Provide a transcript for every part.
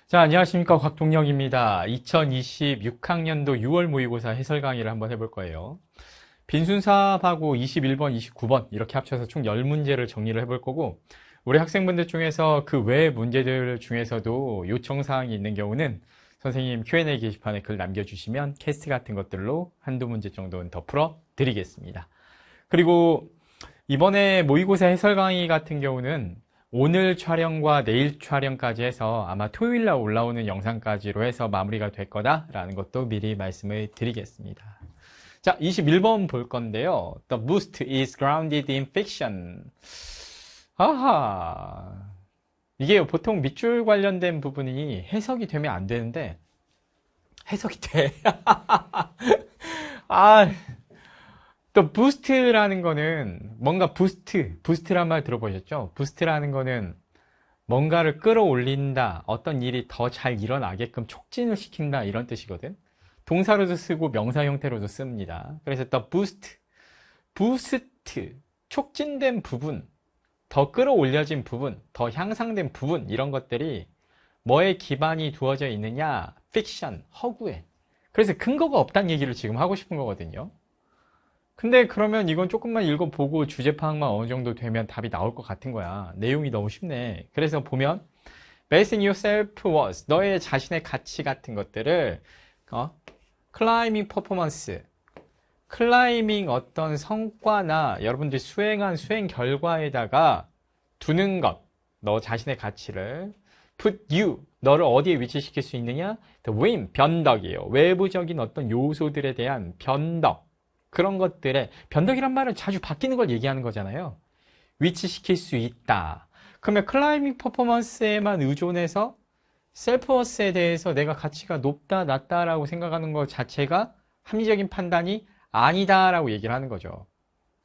자, 안녕하십니까. 곽동혁입니다. 2026학년도 6월 모의고사 해설 강의를 한번 해볼 거예요. 빈순삽하고 21번, 29번 이렇게 합쳐서 총 10문제를 정리를 해볼 거고, 우리 학생분들 중에서 그 외 문제들 중에서도 요청사항이 있는 경우는 선생님 Q&A 게시판에 글 남겨주시면 캐스트 같은 것들로 한두 문제 정도는 더 풀어드리겠습니다. 그리고 이번에 모의고사 해설 강의 같은 경우는 오늘 촬영과 내일 촬영까지 해서 아마 토요일날 올라오는 영상까지로 해서 마무리가 될 거다라는 것도 미리 말씀을 드리겠습니다. 자, 21번 볼 건데요. The boost is grounded in fiction. 아하. 이게 보통 밑줄 관련된 부분이 해석이 되면 안 되는데 해석이 돼. 아, 또 부스트라는 거는 뭔가 부스트란 말 들어보셨죠? 부스트라는 거는 뭔가를 끌어올린다, 어떤 일이 더 잘 일어나게끔 촉진을 시킨다 이런 뜻이거든. 동사로도 쓰고 명사 형태로도 씁니다. 그래서 the 부스트, 촉진된 부분, 더 끌어올려진 부분, 더 향상된 부분 이런 것들이 뭐에 기반이 두어져 있느냐? 픽션, 허구에. 그래서 근거가 없다는 얘기를 지금 하고 싶은 거거든요. 근데 그러면 이건 조금만 읽어보고 주제 파악만 어느 정도 되면 답이 나올 것 같은 거야. 내용이 너무 쉽네. 그래서 보면 Based in your self-worth, 너의 자신의 가치 같은 것들을 클라이밍 퍼포먼스, 클라이밍 어떤 성과나 여러분들이 수행한 수행 결과에다가 두는 것, 너 자신의 가치를 put you, 너를 어디에 위치시킬 수 있느냐? The whim, 변덕이에요. 외부적인 어떤 요소들에 대한 변덕. 그런 것들에 변덕이란 말은 자주 바뀌는 걸 얘기하는 거잖아요. 위치시킬 수 있다. 그러면 클라이밍 퍼포먼스에만 의존해서 셀프워스에 대해서 내가 가치가 높다, 낮다라고 생각하는 것 자체가 합리적인 판단이 아니다라고 얘기를 하는 거죠.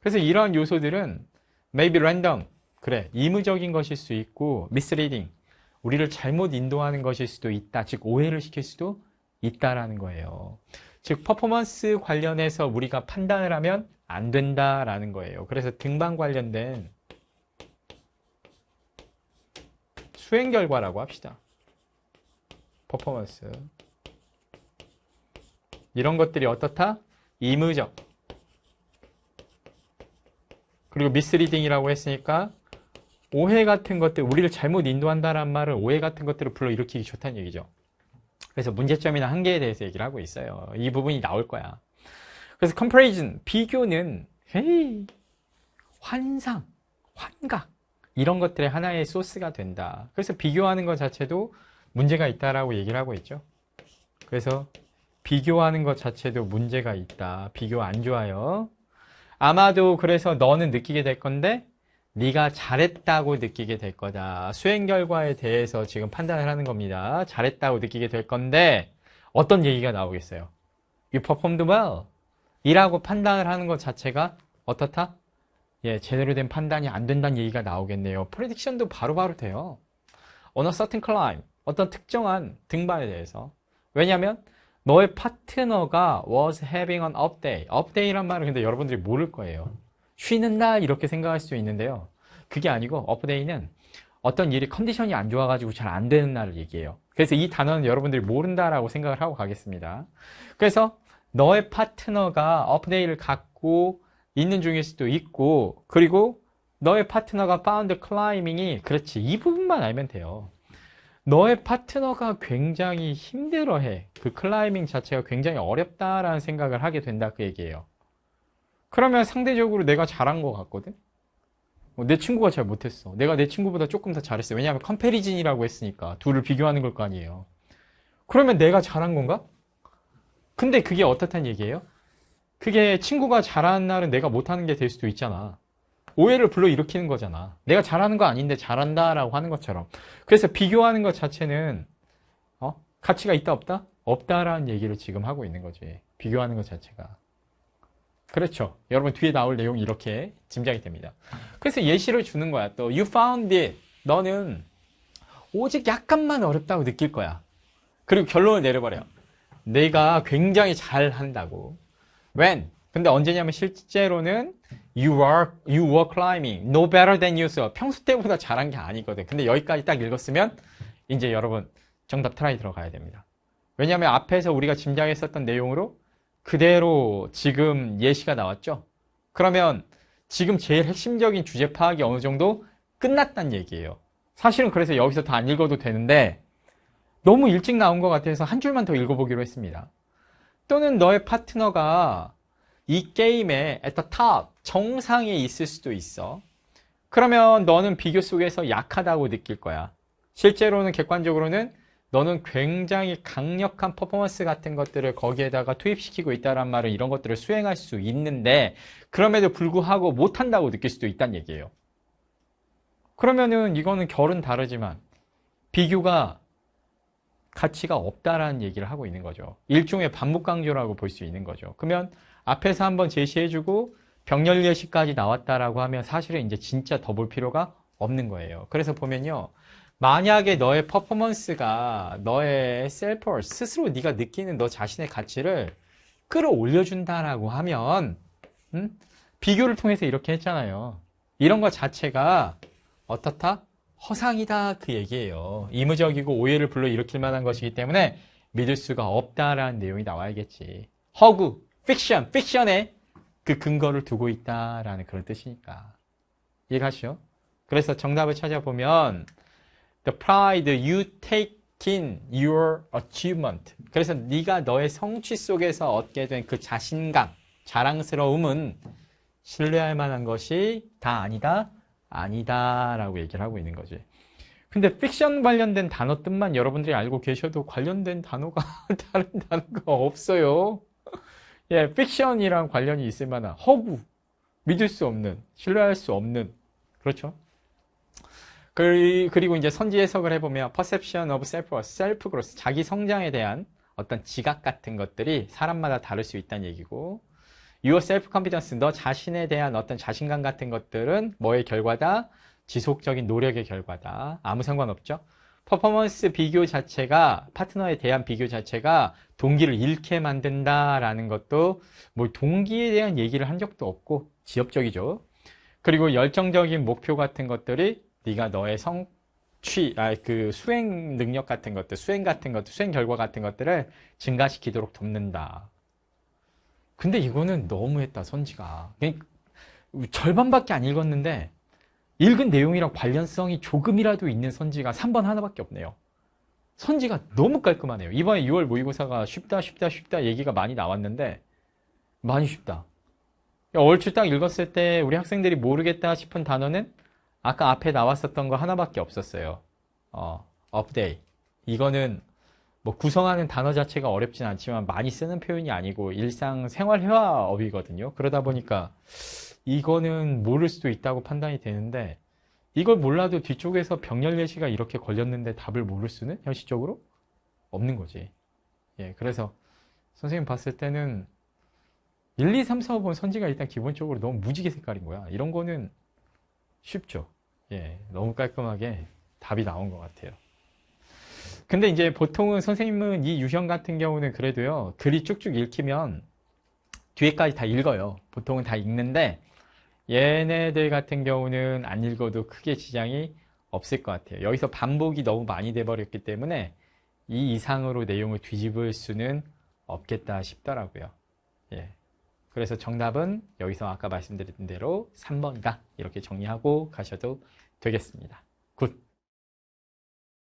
그래서 이러한 요소들은 maybe random, 그래, 임의적인 것일 수 있고 misleading, 우리를 잘못 인도하는 것일 수도 있다. 즉 오해를 시킬 수도 있다라는 거예요. 즉 퍼포먼스 관련해서 우리가 판단을 하면 안 된다라는 거예요. 그래서 등반 관련된 수행 결과라고 합시다. 퍼포먼스. 이런 것들이 어떻다? 임의적. 그리고 미스리딩이라고 했으니까 오해 같은 것들, 우리를 잘못 인도한다는 말은 오해 같은 것들을 불러일으키기 좋다는 얘기죠. 그래서 문제점이나 한계에 대해서 얘기를 하고 있어요. 이 부분이 나올 거야. 그래서 comparison, 비교는 헤이, 환상, 환각 이런 것들의 하나의 소스가 된다. 그래서 비교하는 것 자체도 문제가 있다라고 얘기를 하고 있죠. 그래서 비교하는 것 자체도 문제가 있다. 비교 안 좋아요. 아마도 그래서 너는 느끼게 될 건데 네가 잘했다고 느끼게 될 거다. 수행 결과에 대해서 지금 판단을 하는 겁니다. 잘했다고 느끼게 될 건데 어떤 얘기가 나오겠어요? You performed well. 이라고 판단을 하는 것 자체가 어떻다? 예, 제대로 된 판단이 안 된다는 얘기가 나오겠네요. 프레딕션도 바로바로 돼요. On a certain climb. 어떤 특정한 등반에 대해서. 왜냐하면 너의 파트너가 was having an off day. off day란 말은 근데 여러분들이 모를 거예요. 쉬는 날 이렇게 생각할 수 있는데요. 그게 아니고 off day는 어떤 일이 컨디션이 안 좋아가지고 잘 안 되는 날을 얘기해요. 그래서 이 단어는 여러분들이 모른다라고 생각을 하고 가겠습니다. 그래서 너의 파트너가 off day를 갖고 있는 중일 수도 있고, 그리고 너의 파트너가 found climbing이, 그렇지, 이 부분만 알면 돼요. 너의 파트너가 굉장히 힘들어해. 그 클라이밍 자체가 굉장히 어렵다라는 생각을 하게 된다 그 얘기예요. 그러면 상대적으로 내가 잘한 것 같거든? 내 친구가 잘 못했어. 내가 내 친구보다 조금 더 잘했어. 왜냐하면 컴패리즌이라고 했으니까. 둘을 비교하는 걸 거 아니에요. 그러면 내가 잘한 건가? 근데 그게 어떻다는 얘기예요? 그게 친구가 잘하는 날은 내가 못하는 게 될 수도 있잖아. 오해를 불러일으키는 거잖아. 내가 잘하는 거 아닌데 잘한다라고 하는 것처럼. 그래서 비교하는 것 자체는 가치가 있다 없다? 없다라는 얘기를 지금 하고 있는 거지. 비교하는 것 자체가. 그렇죠. 여러분 뒤에 나올 내용이 이렇게 짐작이 됩니다. 그래서 예시를 주는 거야. 또 you found it. 너는 오직 약간만 어렵다고 느낄 거야. 그리고 결론을 내려버려. 내가 굉장히 잘한다고. When? 근데 언제냐면 실제로는 you were climbing no better than you. 평소 때보다 잘한 게 아니거든. 근데 여기까지 딱 읽었으면 이제 여러분 정답 트라이 들어가야 됩니다. 왜냐하면 앞에서 우리가 짐작했었던 내용으로 그대로 지금 예시가 나왔죠. 그러면 지금 제일 핵심적인 주제 파악이 어느 정도 끝났단 얘기예요. 사실은 그래서 여기서 다 안 읽어도 되는데 너무 일찍 나온 것 같아서 한 줄만 더 읽어보기로 했습니다. 또는 너의 파트너가 이 게임의 at the top, 정상에 있을 수도 있어. 그러면 너는 비교 속에서 약하다고 느낄 거야. 실제로는 객관적으로는 너는 굉장히 강력한 퍼포먼스 같은 것들을 거기에다가 투입시키고 있다는 말은 이런 것들을 수행할 수 있는데 그럼에도 불구하고 못한다고 느낄 수도 있다는 얘기예요. 그러면은 이거는 결은 다르지만 비교가 가치가 없다라는 얘기를 하고 있는 거죠. 일종의 반복 강조라고 볼 수 있는 거죠. 그러면 앞에서 한번 제시해주고 병렬 예시까지 나왔다라고 하면 사실은 이제 진짜 더 볼 필요가 없는 거예요. 그래서 보면요. 만약에 너의 퍼포먼스가 너의 셀프 스스로 네가 느끼는 너 자신의 가치를 끌어올려준다라고 하면 비교를 통해서 이렇게 했잖아요. 이런 것 자체가 어떻다? 허상이다 그 얘기예요. 의무적이고 오해를 불러일으킬 만한 것이기 때문에 믿을 수가 없다라는 내용이 나와야겠지. 허구, 픽션에 그 근거를 두고 있다라는 그런 뜻이니까. 이해가시죠? 그래서 정답을 찾아보면 The pride you take in your achievement. 그래서 네가 너의 성취 속에서 얻게 된 그 자신감, 자랑스러움은 신뢰할 만한 것이 다 아니다? 아니다라고 얘기를 하고 있는 거지. 근데 픽션 관련된 단어 뜻만 여러분들이 알고 계셔도 관련된 단어가 다른 단어가 없어요. 예, 픽션이랑 관련이 있을 만한 허구, 믿을 수 없는, 신뢰할 수 없는, 그렇죠? 그리고 이제 선지 해석을 해보면 perception of self-worth, self-growth, 자기 성장에 대한 어떤 지각 같은 것들이 사람마다 다를 수 있다는 얘기고 your self-confidence, 너 자신에 대한 어떤 자신감 같은 것들은 뭐의 결과다? 지속적인 노력의 결과다. 아무 상관없죠? 퍼포먼스 비교 자체가, 파트너에 대한 비교 자체가 동기를 잃게 만든다라는 것도 뭐 동기에 대한 얘기를 한 적도 없고 지엽적이죠. 그리고 열정적인 목표 같은 것들이 네가 너의 그 수행 능력 같은 것들, 수행 결과 같은 것들을 증가시키도록 돕는다. 근데 이거는 너무했다, 선지가. 절반밖에 안 읽었는데 읽은 내용이랑 관련성이 조금이라도 있는 선지가 3번 하나밖에 없네요. 선지가 너무 깔끔하네요. 이번에 6월 모의고사가 쉽다 얘기가 많이 나왔는데 많이 쉽다. 얼추 딱 읽었을 때 우리 학생들이 모르겠다 싶은 단어는 아까 앞에 나왔었던 거 하나밖에 없었어요. 업데이. 이거는 뭐 구성하는 단어 자체가 어렵진 않지만 많이 쓰는 표현이 아니고 일상 생활 회화어이거든요. 그러다 보니까 이거는 모를 수도 있다고 판단이 되는데 이걸 몰라도 뒤쪽에서 병렬 예시가 이렇게 걸렸는데 답을 모를 수는 현실적으로 없는 거지. 예, 그래서 선생님 봤을 때는 1, 2, 3, 4, 5번 선지가 일단 기본적으로 너무 무지개 색깔인 거야. 이런 거는 쉽죠. 예, 너무 깔끔하게 답이 나온 것 같아요. 근데 이제 보통은 선생님은 이 유형 같은 경우는 그래도요, 글이 쭉쭉 읽히면 뒤에까지 다 읽어요. 보통은 다 읽는데 얘네들 같은 경우는 안 읽어도 크게 지장이 없을 것 같아요. 여기서 반복이 너무 많이 돼버렸기 때문에 이 이상으로 내용을 뒤집을 수는 없겠다 싶더라고요. 예. 그래서 정답은 여기서 아까 말씀드린 대로 3번이다. 이렇게 정리하고 가셔도 되겠습니다. 굿.